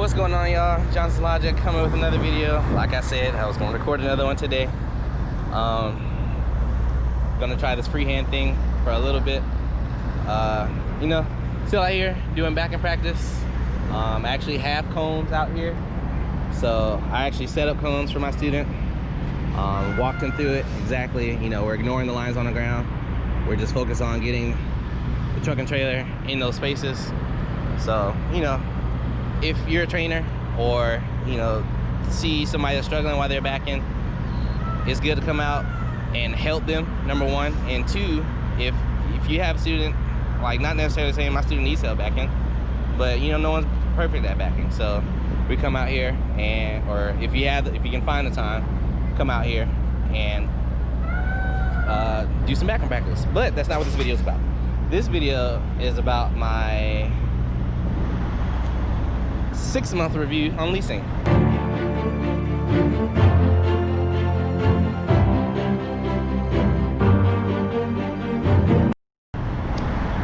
What's going on, y'all? Johnson Logic coming with another video. Like I said, I was going to record another one today. Gonna try this freehand thing for a little bit. You know, still out here doing backing practice. I actually have cones out here, so I actually set up cones for my student. Walked him through it exactly. You know, we're ignoring the lines on the ground. We're just focused on getting the truck and trailer in those spaces. So, you know, if you're a trainer or, you know, see somebody that's struggling while they're backing, it's good to come out and help them, number one. And two, if you have a student, like, not necessarily saying my student needs help backing, but, you know, no one's perfect at backing. So we come out here and, or if you can find the time, come out here and do some backing practice. But that's not what this video is about. This video is about my 6-month review on leasing.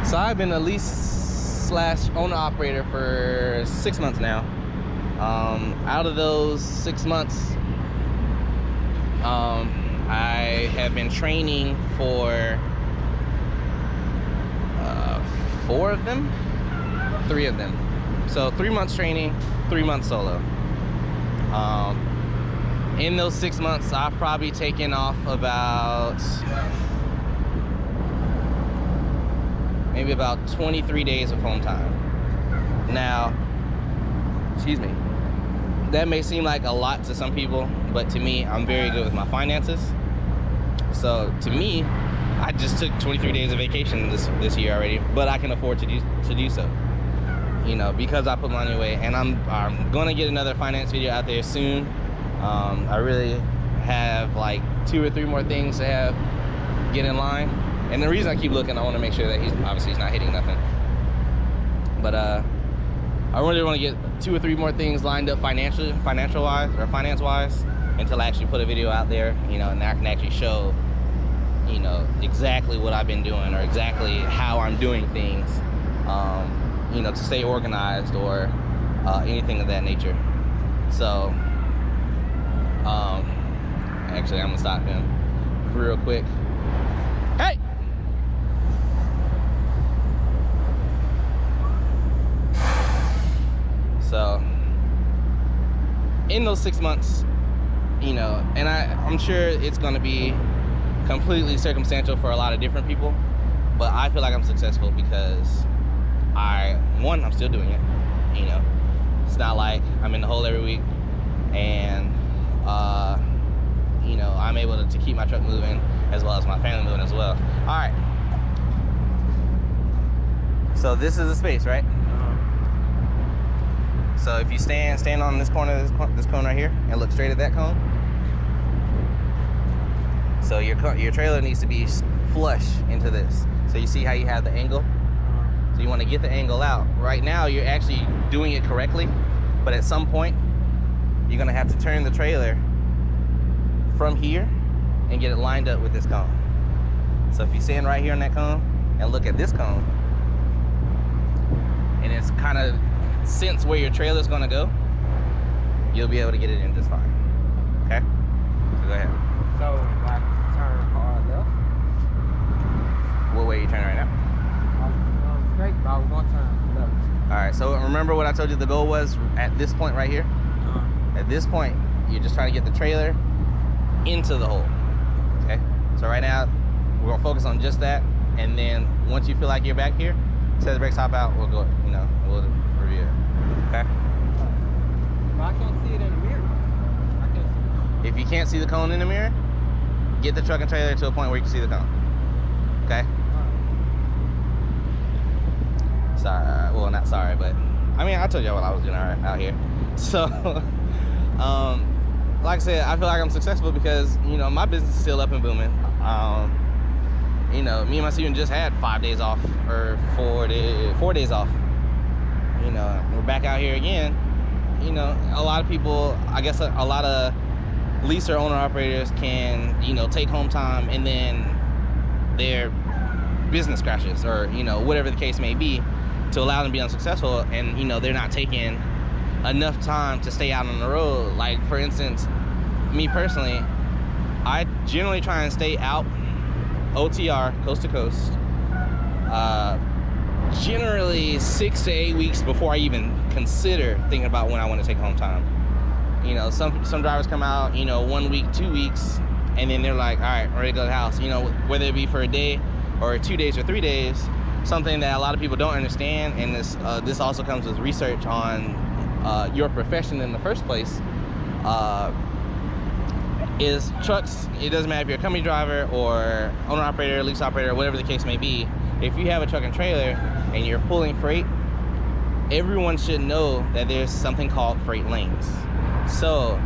So I've been a lease/owner operator for 6 months now. Out of those 6 months, I have been training for 4 of them, 3 of them. So 3 months training, 3 months solo. In those 6 months, I've probably taken off about maybe about 23 days of home time. Now, excuse me, that may seem like a lot to some people, but to me, I'm very good with my finances. So to me, I just took 23 days of vacation this year already, but I can afford to do so. You know, because I put money away, and I'm gonna get another finance video out there soon. I really have like 2 or 3 more things to get in line. And the reason I keep looking, I want to make sure that he's not hitting nothing. But I really want to get 2 or 3 more things lined up finance wise until I actually put a video out there, you know, and I can actually show, you know, exactly what I've been doing or exactly how I'm doing things. You know, to stay organized or anything of that nature. So, actually, I'm gonna stop him real quick. Hey! So, in those 6 months, you know, and I'm sure it's gonna be completely circumstantial for a lot of different people, but I feel like I'm successful because I'm still doing it. You know, it's not like I'm in the hole every week, and you know, I'm able to keep my truck moving as well as my family moving as well. All right, so this is the space, right? So if you stand on this corner, this cone right here, and look straight at that cone, so your trailer needs to be flush into this. So you see how you have the angle? So you want to get the angle out. Right now, you're actually doing it correctly, but at some point, you're gonna have to turn the trailer from here and get it lined up with this cone. So if you stand right here on that cone and look at this cone, and it's kind of sense where your trailer's gonna go, you'll be able to get it in just fine. Okay? So go ahead. So, like, turn hard left? What way are you turning right now? Straight, but I was gonna turn left. All right, so remember what I told you the goal was at this point right here? At this point, you're just trying to get the trailer into the hole, okay? So right now, we're gonna focus on just that, and then once you feel like you're back here, set the brakes, hop out, we'll go, you know, we'll review it, okay? But I can't see it in the mirror. I can't see it. If you can't see the cone in the mirror, get the truck and trailer to a point where you can see the cone, okay? Sorry, well, not sorry, but I mean, I told y'all what I was doing out here. So, like I said, I feel like I'm successful because, you know, my business is still up and booming. You know, me and my student just had 5 days off, or 4 days off. You know, we're back out here again. You know, a lot of people, I guess a lot of lease or owner operators can, you know, take home time and then their business crashes, or, you know, whatever the case may be, to allow them to be unsuccessful, and, you know, they're not taking enough time to stay out on the road. Like for instance, me personally, I generally try and stay out OTR, coast to coast, generally 6 to 8 weeks before I even consider thinking about when I want to take home time. You know, some drivers come out, you know, 1 week, 2 weeks, and then they're like, all right, I'm ready to go to the house. You know, whether it be for a day or 2 days or 3 days, something that a lot of people don't understand, and this also comes with research on your profession in the first place, is trucks. It doesn't matter if you're a company driver or owner operator, lease operator, whatever the case may be. If you have a truck and trailer and you're pulling freight, everyone should know that there's something called freight lanes. So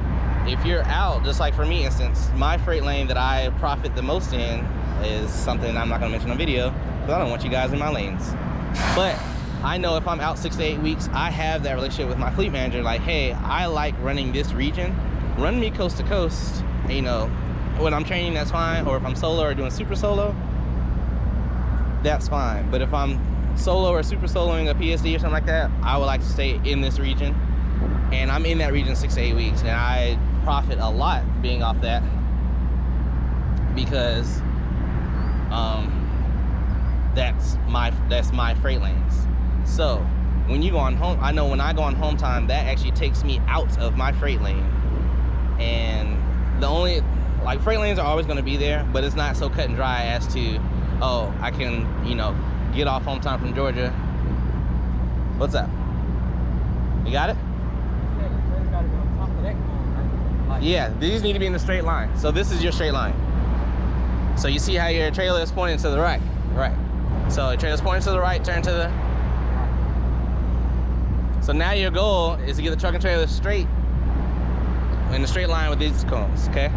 if you're out, just like for me instance, my freight lane that I profit the most in is something I'm not gonna mention on video because I don't want you guys in my lanes. But I know if I'm out 6 to 8 weeks, I have that relationship with my fleet manager, like, hey, I like running this region, run me coast to coast. You know, when I'm training, that's fine. Or if I'm solo or doing super solo, that's fine. But if I'm solo or super soloing a PSD or something like that, I would like to stay in this region. And I'm in that region 6 to 8 weeks, and I profit a lot being off that because that's my freight lanes. So when you go on home, I know when I go on home time, that actually takes me out of my freight lane. And the only, like, freight lanes are always going to be there, but it's not so cut and dry as to, oh, I can, you know, get off home time from Georgia. What's up? You got it? Yeah, these need to be in the straight line. So this is your straight line. So you see how your trailer is pointing to the right, right? So your trailer's pointing to the right, turn to the. So now your goal is to get the truck and trailer straight in the straight line with these cones, okay?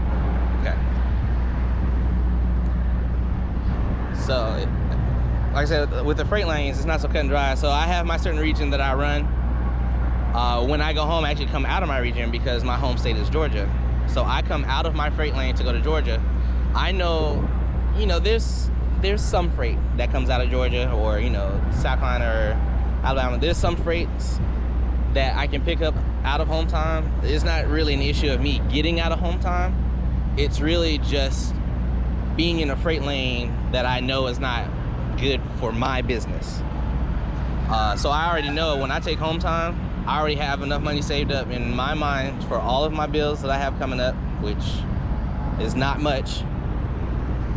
Okay. So, like I said, with the freight lanes, it's not so cut and dry. So I have my certain region that I run. When I go home, I actually come out of my region because my home state is Georgia. So I come out of my freight lane to go to Georgia. I know, you know, there's some freight that comes out of Georgia or, you know, South Carolina or Alabama. There's some freights that I can pick up out of home time. It's not really an issue of me getting out of home time. It's really just being in a freight lane that I know is not good for my business. So I already know when I take home time, I already have enough money saved up in my mind for all of my bills that I have coming up, which is not much.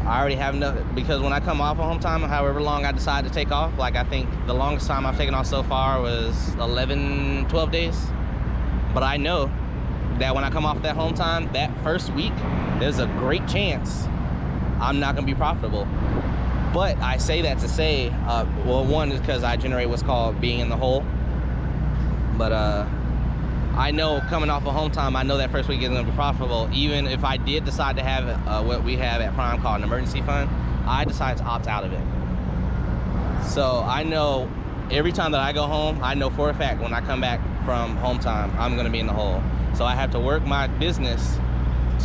I already have enough, because when I come off of home time, however long I decide to take off, like I think the longest time I've taken off so far was 11, 12 days. But I know that when I come off that home time, that first week, there's a great chance I'm not gonna be profitable. But I say that to say, well, one is because I generate what's called being in the hole. But I know coming off of home time, I know that first week isn't gonna be profitable. Even if I did decide to have what we have at Prime called an emergency fund, I decide to opt out of it. So I know every time that I go home, I know for a fact when I come back from home time, I'm gonna be in the hole. So I have to work my business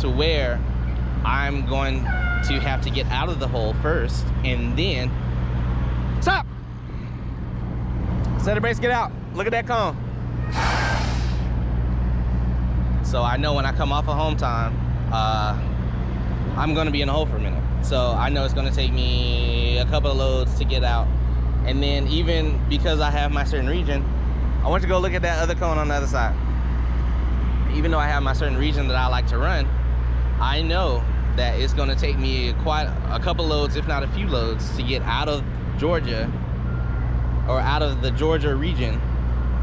to where I'm going to have to get out of the hole first, and then stop. Set the brakes, get out. Look at that cone. So I know when I come off of home time, I'm gonna be in the hole for a minute. So I know it's gonna take me a couple of loads to get out. And then even because I have my certain region, I want you to go look at that other cone on the other side. Even though I have my certain region that I like to run, I know that it's gonna take me quite a couple loads, if not a few loads, to get out of Georgia or out of the Georgia region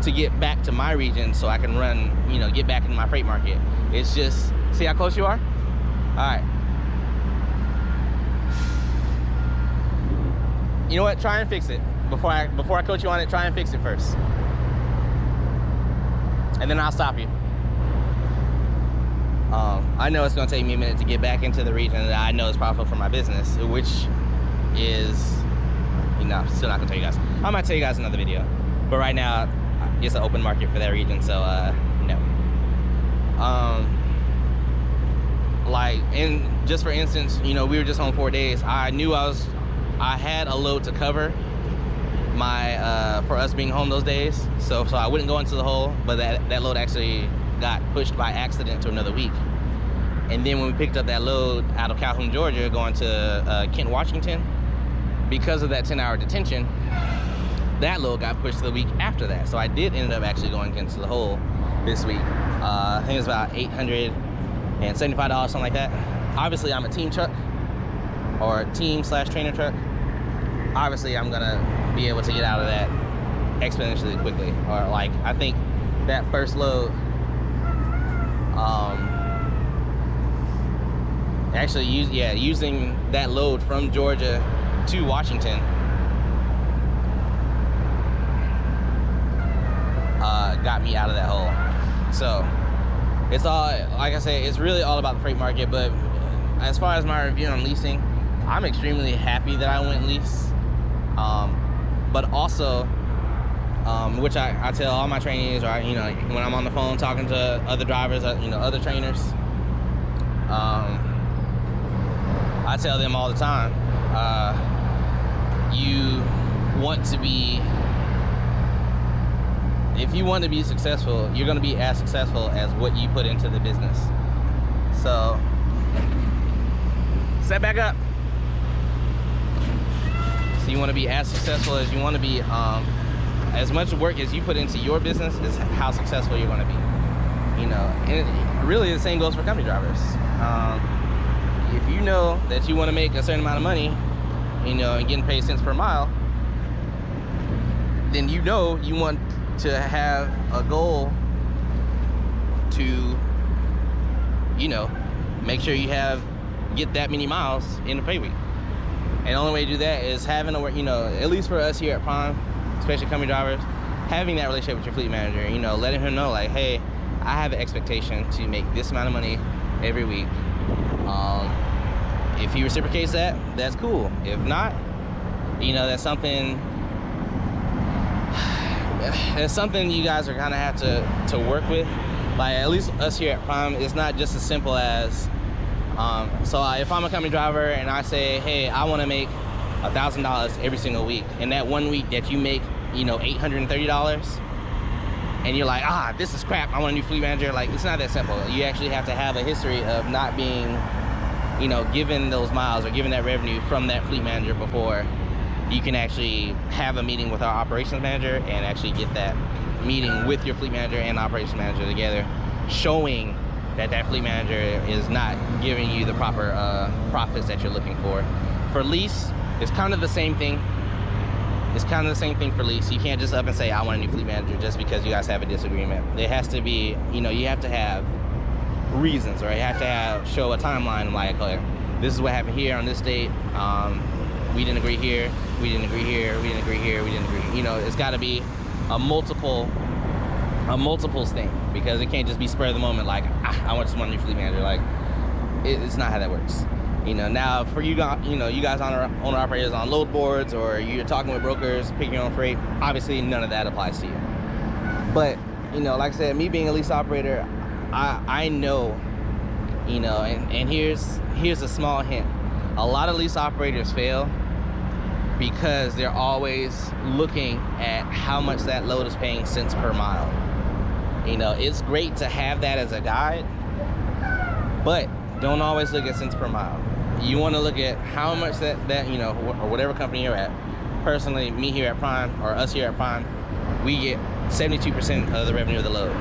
to get back to my region so I can run, you know, get back into my freight market. It's just, see how close you are? All right. You know what, try and fix it. Before I coach you on it, try and fix it first. And then I'll stop you. I know it's gonna take me a minute to get back into the region that I know is profitable for my business, which is, you know, I'm still not gonna tell you guys. I might tell you guys in another video. But right now, it's an open market for that region, so no. Like, and just for instance, you know, we were just home 4 days. I knew I had a load to cover for us being home those days. So I wouldn't go into the hole, but that load actually got pushed by accident to another week. And then when we picked up that load out of Calhoun, Georgia, going to Kent, Washington, because of that 10-hour detention, that load got pushed to the week after that. So I did end up actually going into the hole this week. I think it was about $875, something like that. Obviously, I'm a team truck, or team/trainer truck. Obviously, I'm gonna be able to get out of that exponentially quickly. Or like, I think that first load, actually using that load from Georgia to Washington, got me out of that hole. So it's all, like I say, it's really all about the freight market. But as far as my review on leasing, I'm extremely happy that I went lease. But also, which I tell all my trainees, or when I'm on the phone talking to other drivers, other trainers, I tell them all the time, if you want to be successful, you're going to be as successful as what you put into the business. So, set back up. So you want to be as successful as you want to be. As much work as you put into your business is how successful you're going to be. And really the same goes for company drivers. If you know that you want to make a certain amount of money, and getting paid cents per mile, then you want to have a goal to, make sure you get that many miles in a pay week. And the only way to do that is having at least for us here at Prime, especially company drivers, having that relationship with your fleet manager, letting him know, like, hey, I have an expectation to make this amount of money every week. If he reciprocates that, that's cool. If not, that's something you guys are gonna have to work with. Like, at least us here at Prime, it's not just as simple as, if I'm a company driver and I say, hey, I wanna make $1,000 every single week, and that one week that you make, $830, and you're like, this is crap, I want a new fleet manager. Like, it's not that simple. You actually have to have a history of not being, given those miles or given that revenue from that fleet manager before you can actually have a meeting with our operations manager and actually get that meeting with your fleet manager and operations manager together, showing that fleet manager is not giving you the proper profits that you're looking for. For lease, it's kind of the same thing. It's kind of the same thing for lease. You can't just up and say, I want a new fleet manager just because you guys have a disagreement. It has to be, you have to have reasons, or you have to show a timeline, like, okay, this is what happened here on this date. We didn't agree here, we didn't agree here, we didn't agree here, we didn't agree. It's got to be a multiples thing, because it can't just be spur of the moment, like, I want just one new fleet manager. Like, it's not how that works. Now for you guys, you guys owner operators on load boards, or you're talking with brokers, picking your own freight, obviously none of that applies to you. But, like I said, me being a lease operator, I know, and here's a small hint. A lot of lease operators fail because they're always looking at how much that load is paying cents per mile. It's great to have that as a guide, but don't always look at cents per mile. You want to look at how much that or whatever company you're at. Personally, me here at Prime, or us here at Prime, we get 72% of the revenue of the load.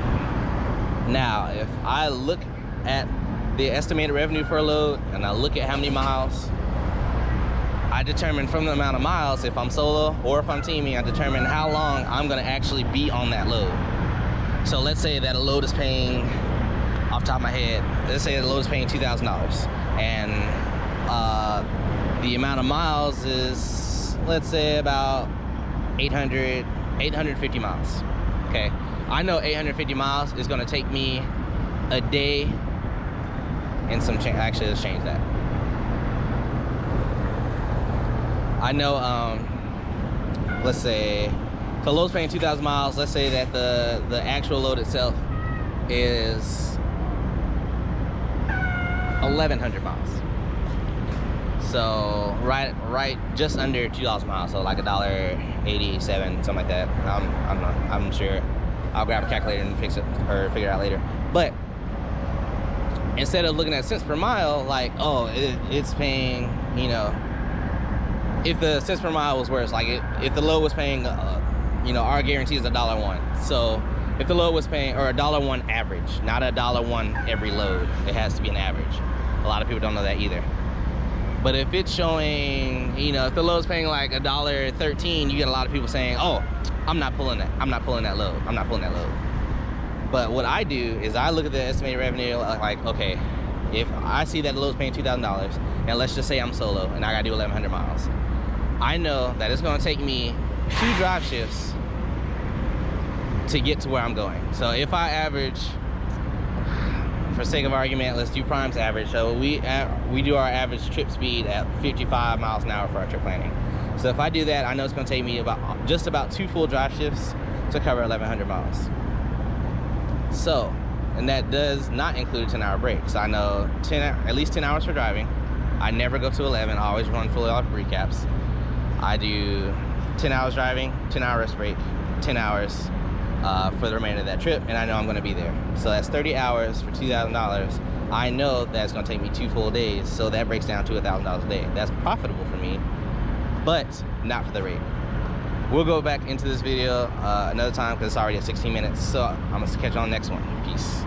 Now, if I look at the estimated revenue for a load and I look at how many miles, I determine from the amount of miles, if I'm solo or if I'm teaming, I determine how long I'm going to actually be on that load. So let's say that a load is paying, off the top of my head, let's say the load is paying $2,000, and the amount of miles is, let's say, about 850 miles. Okay, I know 850 miles is going to take me a day and some change. Actually, let's change that. I know, let's say, the load's paying 2,000 miles. Let's say that the actual load itself is 1,100 miles. So right just under $2 a mile, so like $1.87, something like that. I'm not, I'm sure. I'll grab a calculator and fix it or figure it out later. But instead of looking at cents per mile, like, oh, it's paying, you know, if the cents per mile was worse, like if the load was paying, you know, our guarantee is $1.01. So if the load was paying, or $1.01 average, not $1.01 every load, it has to be an average. A lot of people don't know that either. But if it's showing, you know, if the load's paying like $1.13, you get a lot of people saying, oh, I'm not pulling that. I'm not pulling that load. I'm not pulling that load. But what I do is I look at the estimated revenue, like, okay, if I see that the load's paying $2,000, and let's just say I'm solo and I gotta do 1,100 miles, I know that it's gonna take me 2 drive shifts to get to where I'm going. So if I average, for sake of argument, let's do Prime's average. So we do our average trip speed at 55 miles an hour for our trip planning. So if I do that, I know it's gonna take me just about 2 full drive shifts to cover 1,100 miles. So, and that does not include a 10-hour break. So I know at least 10 hours for driving. I never go to 11, I always run fully off recaps. I do 10 hours driving, 10-hour rest break, 10 hours for the remainder of that trip, and I know I'm gonna be there. So that's 30 hours for $2,000. I know that's gonna take me 2 full days, so that breaks down to $1,000 a day. That's profitable for me, but not for the rate. We'll go back into this video another time because it's already at 16 minutes. So I'm gonna catch you on the next one. Peace.